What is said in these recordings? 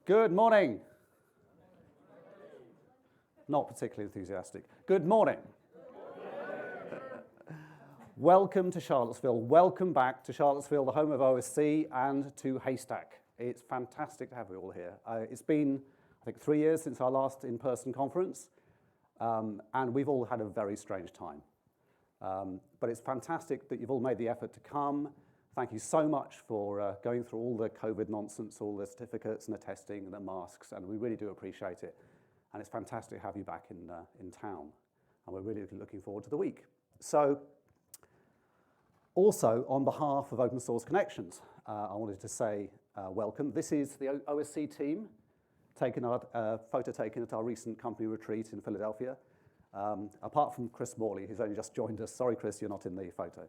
Good morning. Not particularly enthusiastic. Good morning. Welcome to Charlottesville. Welcome back to Charlottesville, the home of OSC, and to Haystack. It's fantastic to have you all here. It's been, I think, 3 years since our last in-person conference, and we've all had a very strange time. But it's fantastic that you've all made the effort to come. Thank you so much for going through all the COVID nonsense, all the certificates and the testing and the masks, and we really do appreciate it. And it's fantastic to have you back in town, and we're really looking forward to the week. So, also on behalf of Open Source Connections, I wanted to say welcome. This is the OSC team, photo taken at our recent company retreat in Philadelphia. Apart from Chris Morley, who's only just joined us. Sorry, Chris, you're not in the photo.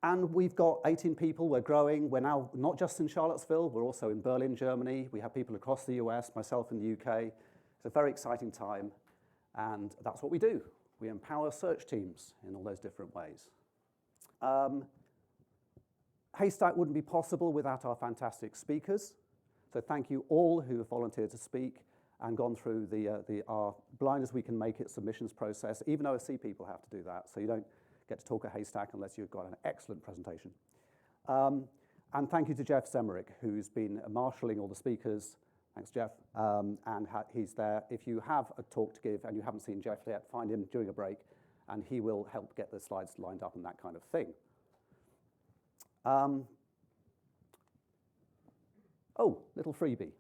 And we've got 18 people, we're growing. We're now not just in Charlottesville, we're also in Berlin, Germany. We have people across the US, myself in the UK. It's a very exciting time, and that's what we do. We empower search teams in all those different ways. Haystack wouldn't be possible without our fantastic speakers. So thank you all who have volunteered to speak and gone through our blind as we can make it submissions process. Even OSC people have to do that, so you don't get to talk at Haystack unless you've got an excellent presentation. And thank you to Jeff Zemerick, who's been marshalling all the speakers. Thanks, Jeff. And he's there. If you have a talk to give and you haven't seen Jeff yet, find him during a break, and he will help get the slides lined up and that kind of thing. Oh, little freebie.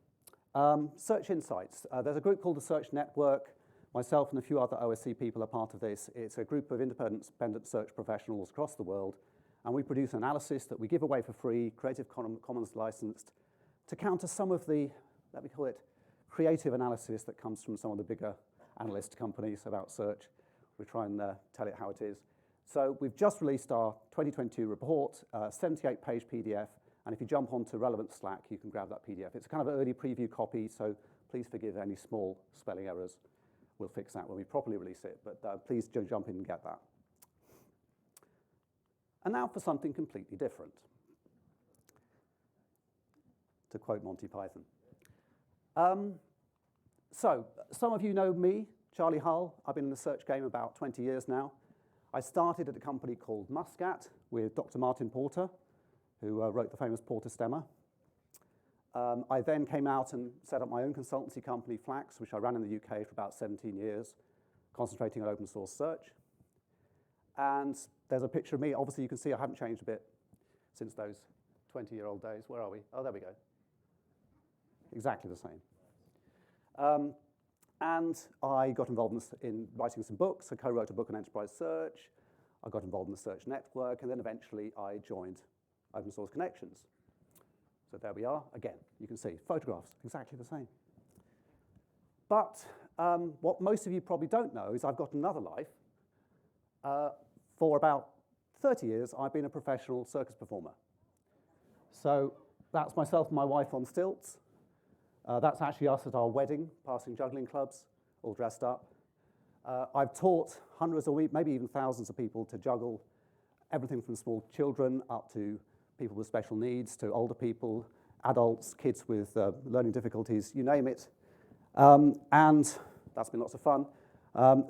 Search Insights. There's a group called the Search Network. Myself and a few other OSC people are part of this. It's a group of independent search professionals across the world, and we produce analysis that we give away for free, Creative Commons licensed, to counter some of the, let me call it, creative analysis that comes from some of the bigger analyst companies about search. We try and tell it how it is. So we've just released our 2022 report, 78-page PDF, and if you jump onto relevance Slack, you can grab that PDF. It's a kind of early preview copy, so please forgive any small spelling errors. We'll fix that when we properly release it, but please do jump in and get that. And now for something completely different, to quote Monty Python. So, some of you know me, Charlie Hull. I've been in the search game about 20 years now. I started at a company called Muscat with Dr. Martin Porter, who wrote the famous Porter Stemmer. I then came out and set up my own consultancy company, Flax, which I ran in the UK for about 17 years, concentrating on open source search. And there's a picture of me. Obviously, you can see I haven't changed a bit since those 20-year-old days. Where are we? Oh, there we go. Exactly the same. And I got involved in writing some books. I co-wrote a book on enterprise search. I got involved in the search network, and then eventually I joined Open Source Connections. So there we are. Again, you can see photographs, exactly the same. But what most of you probably don't know is I've got another life. For about 30 years, I've been a professional circus performer. So that's myself and my wife on stilts. That's actually us at our wedding, passing juggling clubs, all dressed up. I've taught hundreds or maybe even thousands of people to juggle, everything from small children up to people with special needs, to older people, adults, kids with learning difficulties, you name it. And that's been lots of fun.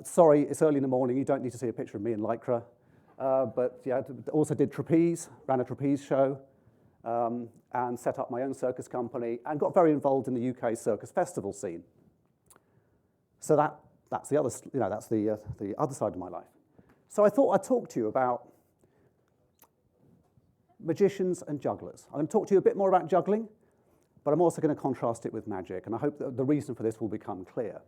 Sorry, it's early in the morning. You don't need to see a picture of me in Lycra. But yeah, also did trapeze, ran a trapeze show, and set up my own circus company, and got very involved in the UK circus festival scene. So that's the other, that's the other side of my life. So I thought I'd talk to you about magicians and jugglers. I'm going to talk to you a bit more about juggling, but I'm also going to contrast it with magic, and I hope that the reason for this will become clear.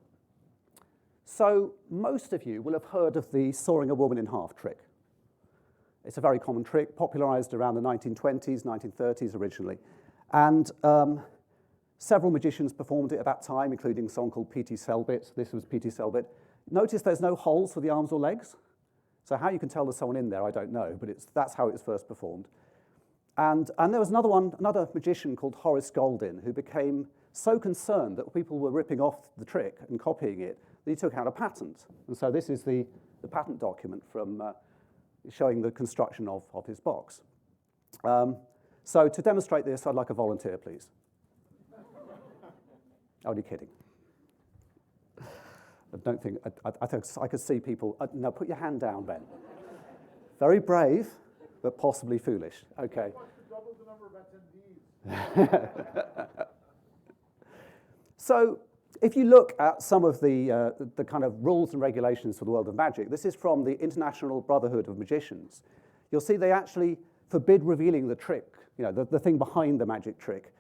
So most of you will have heard of the sawing a woman in half trick. It's a very common trick, popularized around the 1920s, 1930s originally. And several magicians performed it at that time, including someone called P.T. Selbit. This was P.T. Selbit. Notice there's no holes for the arms or legs. So how you can tell there's someone in there, I don't know, but that's how it was first performed. And there was another magician called Horace Goldin, who became so concerned that people were ripping off the trick and copying it that he took out a patent. And so this is the patent document from showing the construction of his box. So to demonstrate this, I'd like a volunteer, please. Only kidding. I don't think, I think I could see people, no, put your hand down, Ben. Very brave, but possibly foolish. Okay. Double the number of attendees. So if you look at some of the kind of rules and regulations for the world of magic, this is from the International Brotherhood of Magicians. You'll see they actually forbid revealing the trick, the thing behind the magic trick,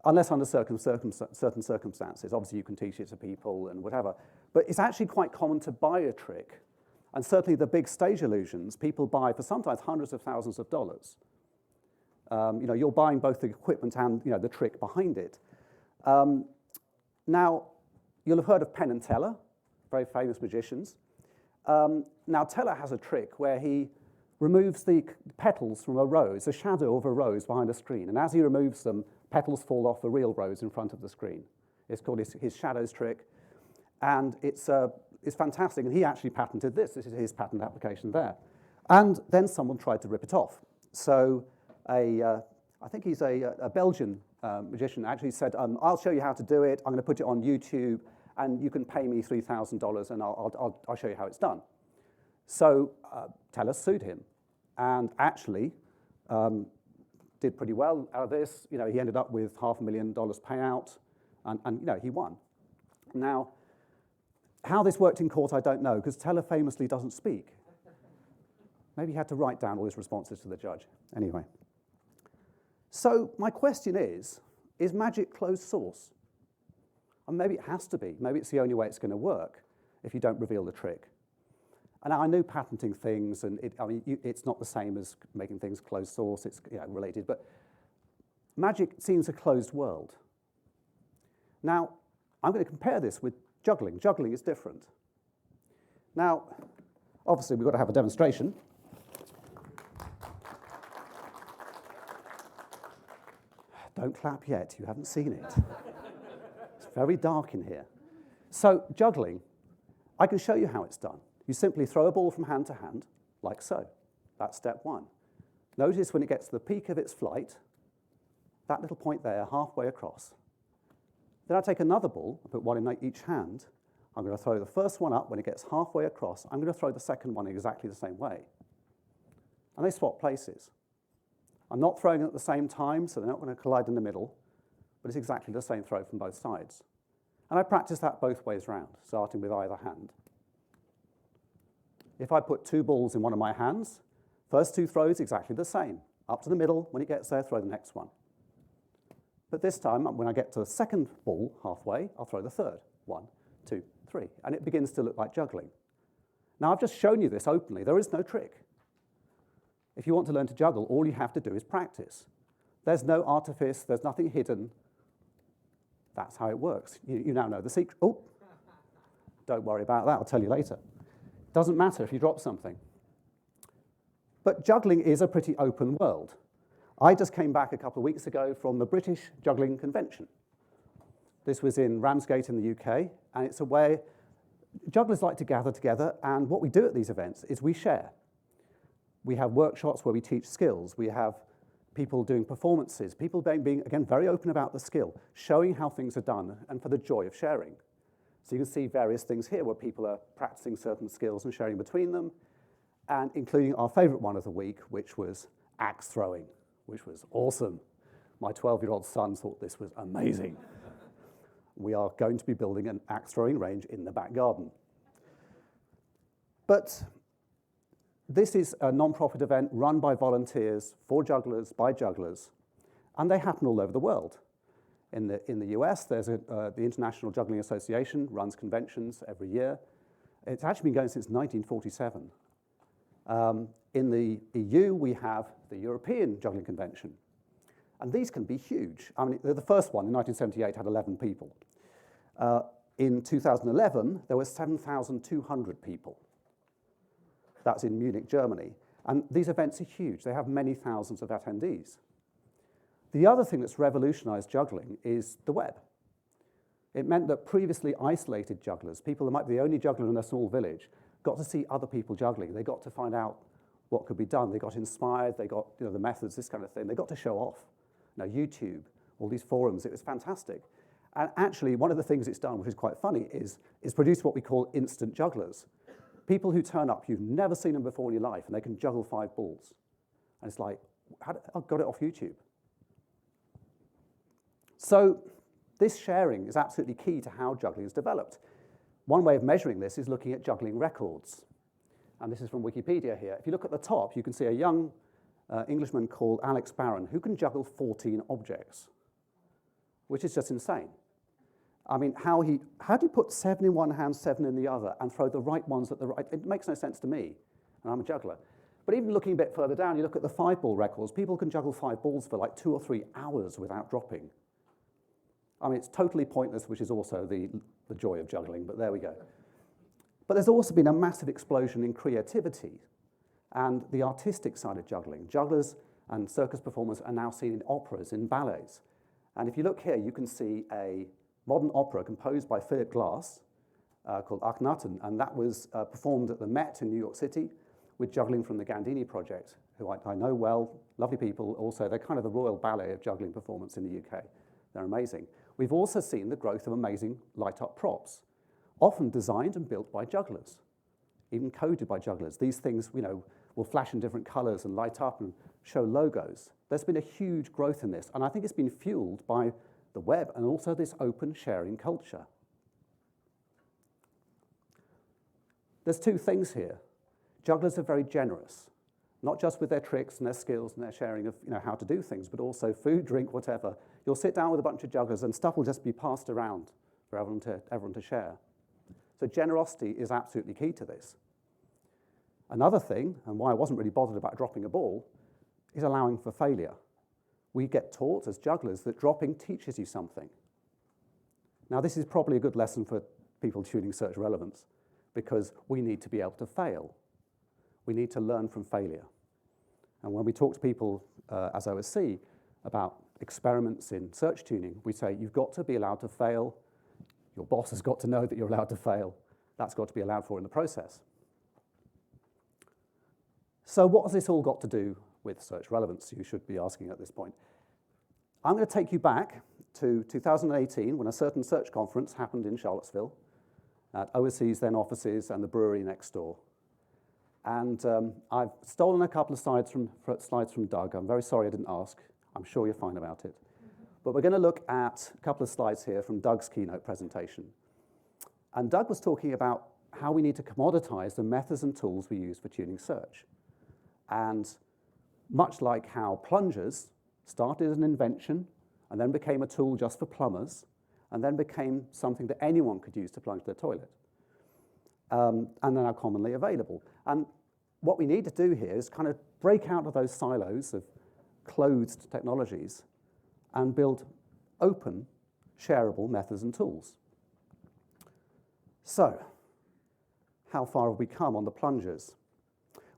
unless under certain circumstances. Obviously, you can teach it to people and whatever. But it's actually quite common to buy a trick. And certainly the big stage illusions, people buy for sometimes hundreds of thousands of dollars. You're buying both the equipment and the trick behind it. Now, you'll have heard of Penn and Teller, very famous magicians. Now, Teller has a trick where he removes the petals from a rose, a shadow of a rose behind a screen. And as he removes them, petals fall off the real rose in front of the screen. It's called his shadows trick. And it's fantastic. And he actually patented this. This is his patent application there. And then someone tried to rip it off. So I think he's a Belgian magician actually said, I'll show you how to do it. I'm going to put it on YouTube, and you can pay me $3,000, and I'll show you how it's done. So Teller sued him, and actually did pretty well out of this. He ended up with $500,000 payout, and he won. Now, how this worked in court, I don't know, because Teller famously doesn't speak. Maybe he had to write down all his responses to the judge. Anyway. So my question is magic closed source? And maybe it has to be. Maybe it's the only way it's going to work if you don't reveal the trick. And I know patenting things, and it's not the same as making things closed source. It's related, but magic seems a closed world. Now, I'm going to compare this with juggling. Juggling is different. Now, obviously, we've got to have a demonstration. Don't clap yet, you haven't seen it. It's very dark in here. So juggling, I can show you how it's done. You simply throw a ball from hand to hand, like so. That's step one. Notice when it gets to the peak of its flight, that little point there, halfway across. Then I take another ball, I put one in each hand. I'm going to throw the first one up when it gets halfway across. I'm going to throw the second one exactly the same way. And they swap places. I'm not throwing them at the same time, so they're not going to collide in the middle, but it's exactly the same throw from both sides. And I practice that both ways round, starting with either hand. If I put two balls in one of my hands, first two throws exactly the same. Up to the middle, when it gets there, throw the next one. But this time, when I get to the second ball halfway, I'll throw the third. 1, 2, 3. And it begins to look like juggling. Now, I've just shown you this openly. There is no trick. If you want to learn to juggle, all you have to do is practice. There's no artifice, there's nothing hidden. That's how it works. You now know the secret. Oh, don't worry about that, I'll tell you later. Doesn't matter if you drop something. But juggling is a pretty open world. I just came back a couple of weeks ago from the British Juggling Convention. This was in Ramsgate in the UK, and it's a way jugglers like to gather together, and what we do at these events is we share. We have workshops where we teach skills. We have people doing performances, people being, again, very open about the skill, showing how things are done, and for the joy of sharing. So you can see various things here where people are practicing certain skills and sharing between them, and including our favorite one of the week, which was axe throwing, which was awesome. My 12-year-old son thought this was amazing. We are going to be building an axe throwing range in the back garden. But this is a non-profit event run by volunteers, for jugglers, by jugglers, and they happen all over the world. In the US, there's the International Juggling Association, runs conventions every year. It's actually been going since 1947. In the EU, we have the European Juggling Convention, and these can be huge. I mean, the first one in 1978 had 11 people. In 2011, there were 7,200 people. That's in Munich, Germany. And these events are huge. They have many thousands of attendees. The other thing that's revolutionized juggling is the web. It meant that previously isolated jugglers, people that might be the only juggler in a small village, got to see other people juggling. They got to find out what could be done. They got inspired. They got the methods, this kind of thing. They got to show off. YouTube, all these forums. It was fantastic. And actually, one of the things it's done, which is quite funny, is produce what we call instant jugglers. People who turn up, you've never seen them before in your life, and they can juggle 5 balls. And it's like, I got it off YouTube. So this sharing is absolutely key to how juggling is developed. One way of measuring this is looking at juggling records. And this is from Wikipedia here. If you look at the top, you can see a young Englishman called Alex Barron who can juggle 14 objects, which is just insane. I mean, how do you put 7 in one hand, 7 in the other, and throw the right ones at the right? It makes no sense to me, and I'm a juggler. But even looking a bit further down, you look at the 5-ball records. People can juggle 5 balls for like 2 or 3 hours without dropping. I mean, it's totally pointless, which is also the joy of juggling, but there we go. But there's also been a massive explosion in creativity and the artistic side of juggling. Jugglers and circus performers are now seen in operas, in ballets. And if you look here, you can see a modern opera composed by Philip Glass called Akhenaten, and that was performed at the Met in New York City with juggling from the Gandini Project, who I know well, lovely people. Also, they're kind of the royal ballet of juggling performance in the UK. They're amazing. We've also seen the growth of amazing light-up props, often designed and built by jugglers, even coded by jugglers. These things, will flash in different colors and light up and show logos. There's been a huge growth in this, and I think it's been fueled by the web and also this open sharing culture. There's 2 things here. Jugglers are very generous, not just with their tricks and their skills and their sharing of how to do things, but also food, drink, whatever. You'll sit down with a bunch of jugglers and stuff will just be passed around for everyone to share. So generosity is absolutely key to this. Another thing, and why I wasn't really bothered about dropping a ball, is allowing for failure. We get taught as jugglers that dropping teaches you something. Now, this is probably a good lesson for people tuning search relevance, because we need to be able to fail. We need to learn from failure. And when we talk to people as OSC about experiments in search tuning, we say, you've got to be allowed to fail. Your boss has got to know that you're allowed to fail. That's got to be allowed for in the process. So what has this all got to do with search relevance, you should be asking at this point? I'm going to take you back to 2018 when a certain search conference happened in Charlottesville at OSC's then offices and the brewery next door. And I've stolen a couple of slides from Doug. I'm very sorry I didn't ask. I'm sure you're fine about it. But we're going to look at a couple of slides here from Doug's keynote presentation. And Doug was talking about how we need to commoditize the methods and tools we use for tuning search. And much like how plungers started as an invention and then became a tool just for plumbers and then became something that anyone could use to plunge their toilet, and then are commonly available. And what we need to do here is kind of break out of those silos of closed technologies and build open, shareable methods and tools. So, how far have we come on the plungers?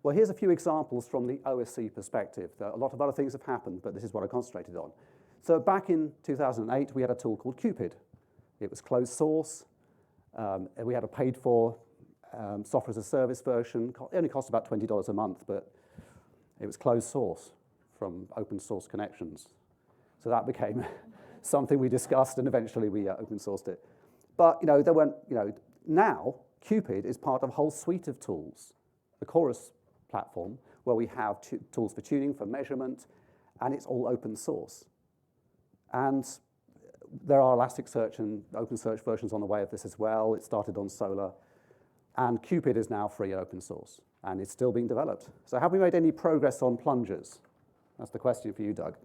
Well, here's a few examples from the OSC perspective. A lot of other things have happened, but this is what I concentrated on. So back in 2008, we had a tool called Cupid. It was closed source. We had a paid-for software as a service version. It only cost about $20 a month, but it was closed source from OpenSource Connections. So that became something we discussed, and eventually we open sourced it. But there weren't. Now Cupid is part of a whole suite of tools, the Chorus platform, where we have tools for tuning, for measurement, and it's all open source. And there are Elasticsearch and OpenSearch versions on the way of this as well. It started on Solr, and Cupid is now free and open source, and it's still being developed. So have we made any progress on plungers? That's the question for you, Doug.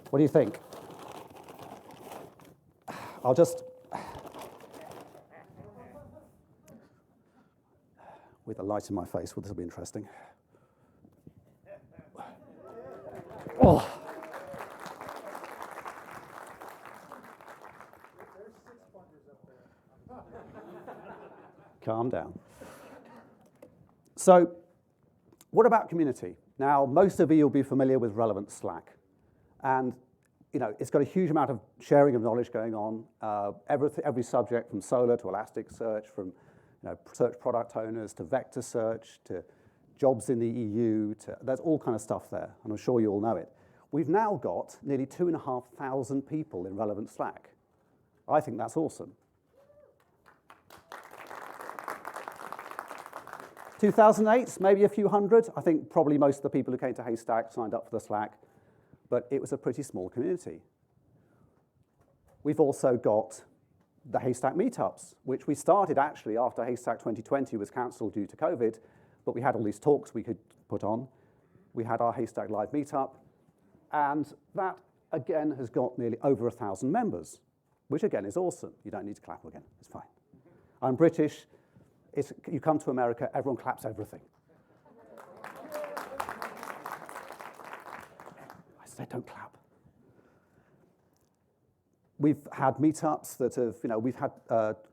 What do you think? I'll just, with a light in my face, well, this will be interesting. Oh. There's 6 pointers up there. Calm down. So, what about community? Now, most of you will be familiar with relevance Slack. And it's got a huge amount of sharing of knowledge going on. Every subject from Solr to Elasticsearch, from search product owners to vector search to jobs in the EU. There's all kind of stuff there, and I'm sure you all know it. we've now got nearly 2,500 people in relevant Slack. I think that's awesome. 2008, maybe a few hundred. I think probably most of the people who came to Haystack signed up for the Slack, but it was a pretty small community. We've also got the Haystack Meetups, which we started actually after Haystack 2020 was cancelled due to COVID, but we had all these talks we could put on. We had our Haystack Live Meetup, and that, again, has got nearly over 1,000 members, which, again, is awesome. You don't need to clap again. It's fine. I'm British. You come to America, everyone claps everything. I said, don't clap. We've had meetups that have, we've had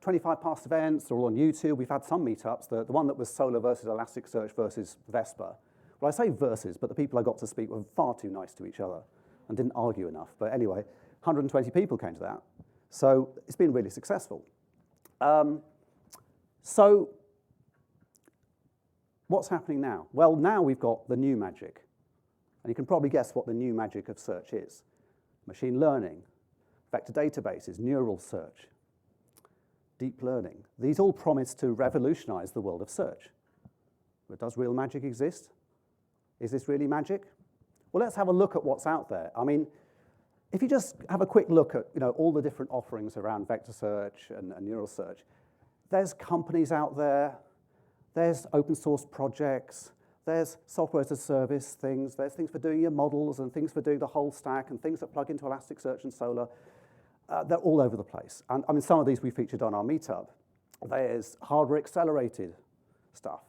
25 past events. They're all on YouTube. We've had some meetups. The one that was Solar versus Elasticsearch versus Vespa. Well, I say versus, but the people I got to speak were far too nice to each other and didn't argue enough. But anyway, 120 people came to that. So it's been really successful. So what's happening now? Well, now we've got the new magic. And you can probably guess what the new magic of search is. Machine learning, vector databases, neural search, deep learning. These all promise to revolutionize the world of search. But does real magic exist? Is this really magic? Well, let's have a look at what's out there. I mean, if you just have a quick look at all the different offerings around vector search and neural search, there's companies out there, there's open source projects, there's software as a service things, there's things for doing your models and things for doing the whole stack and things that plug into Elasticsearch and Solar. They're all over the place. And I mean, some of these we featured on our meetup. There's hardware accelerated stuff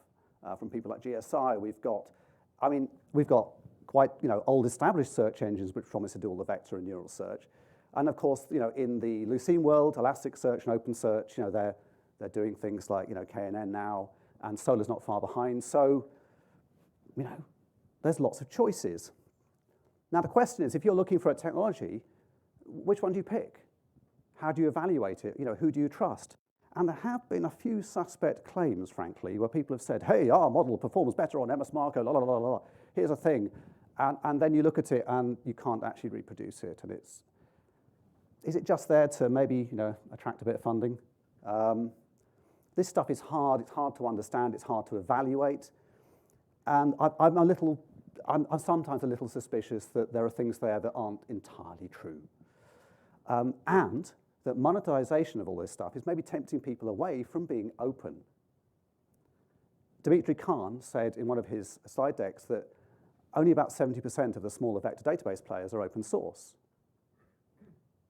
from people like GSI. We've got quite old established search engines which promise to do all the vector and neural search. And of course, in the Lucene world, Elasticsearch and OpenSearch, they're doing things like KNN now, and Solar's not far behind. So, there's lots of choices. Now the question is, if you're looking for a technology, which one do you pick? How do you evaluate it? Who do you trust? And there have been a few suspect claims, frankly, where people have said, hey, our model performs better on MS Marco, la la la la. Here's a thing. And then you look at it and you can't actually reproduce it. And is it just there to maybe, attract a bit of funding? This stuff is hard. It's hard to understand. It's hard to evaluate. And I'm sometimes a little suspicious that there are things there that aren't entirely true. And that monetization of all this stuff is maybe tempting people away from being open. Dimitri Khan said in one of his slide decks that only about 70% of the smaller vector database players are open source.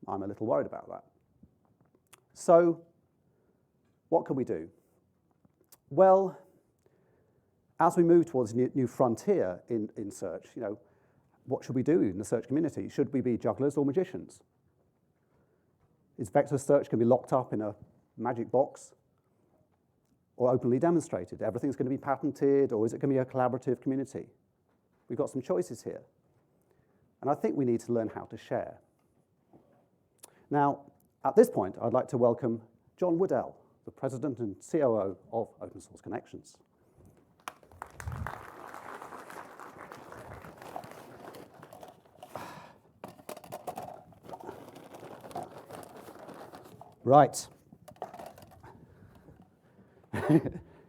I'm a little worried about that. So what can we do? Well, as we move towards a new frontier in search, what should we do in the search community? Should we be jugglers or magicians? Is vector search going to be locked up in a magic box or openly demonstrated? Everything's going to be patented, or is it going to be a collaborative community? We've got some choices here. And I think we need to learn how to share. Now, at this point, I'd like to welcome John Waddell, the President and COO of OpenSource Connections. Right.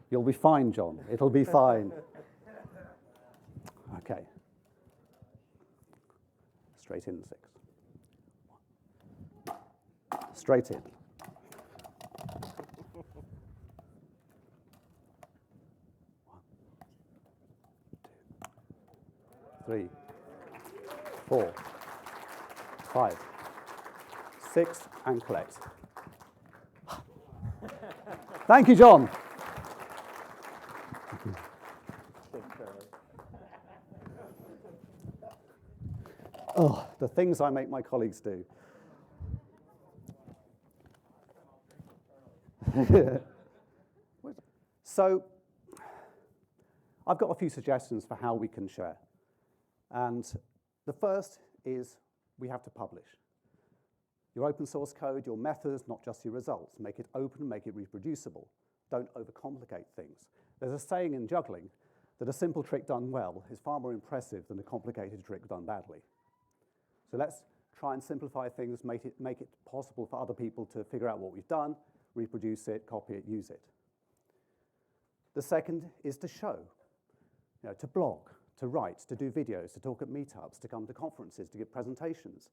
You'll be fine, John. It'll be fine. Okay. Straight in 6. Straight in. 3, 4, 5, 6, and collect. Thank you, John. Oh, the things I make my colleagues do. So, I've got a few suggestions for how we can share. And the first is we have to publish. Your open source code, your methods, not just your results. Make it open, make it reproducible. Don't overcomplicate things. There's a saying in juggling that a simple trick done well is far more impressive than a complicated trick done badly. So let's try and simplify things, make it possible for other people to figure out what we've done, reproduce it, copy it, use it. The second is to show, to blog, to write, to do videos, to talk at meetups, to come to conferences, to give presentations.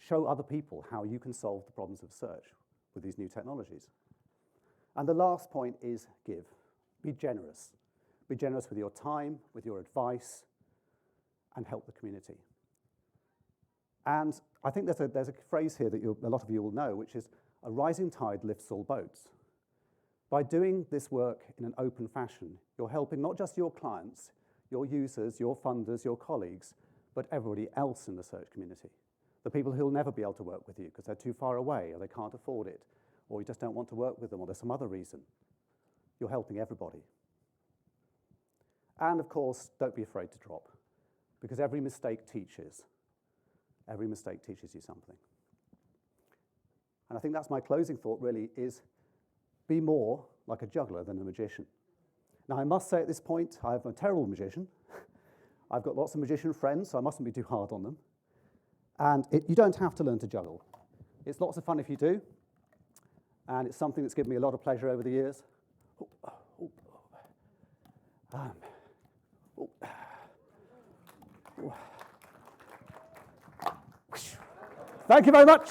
Show other people how you can solve the problems of search with these new technologies. And the last point is give. Be generous. Be generous with your time, with your advice, and help the community. And I think there's a phrase here that a lot of you will know, which is, a rising tide lifts all boats. By doing this work in an open fashion, you're helping not just your clients, your users, your funders, your colleagues, but everybody else in the search community. The people who will never be able to work with you because they're too far away, or they can't afford it, or you just don't want to work with them, or there's some other reason. You're helping everybody. And of course, don't be afraid to drop, because every mistake teaches. Every mistake teaches you something. And I think that's my closing thought, really, is be more like a juggler than a magician. Now, I must say at this point, I'm a terrible magician. I've got lots of magician friends, so I mustn't be too hard on them. And you don't have to learn to juggle. It's lots of fun if you do, and it's something that's given me a lot of pleasure over the years. Thank you very much.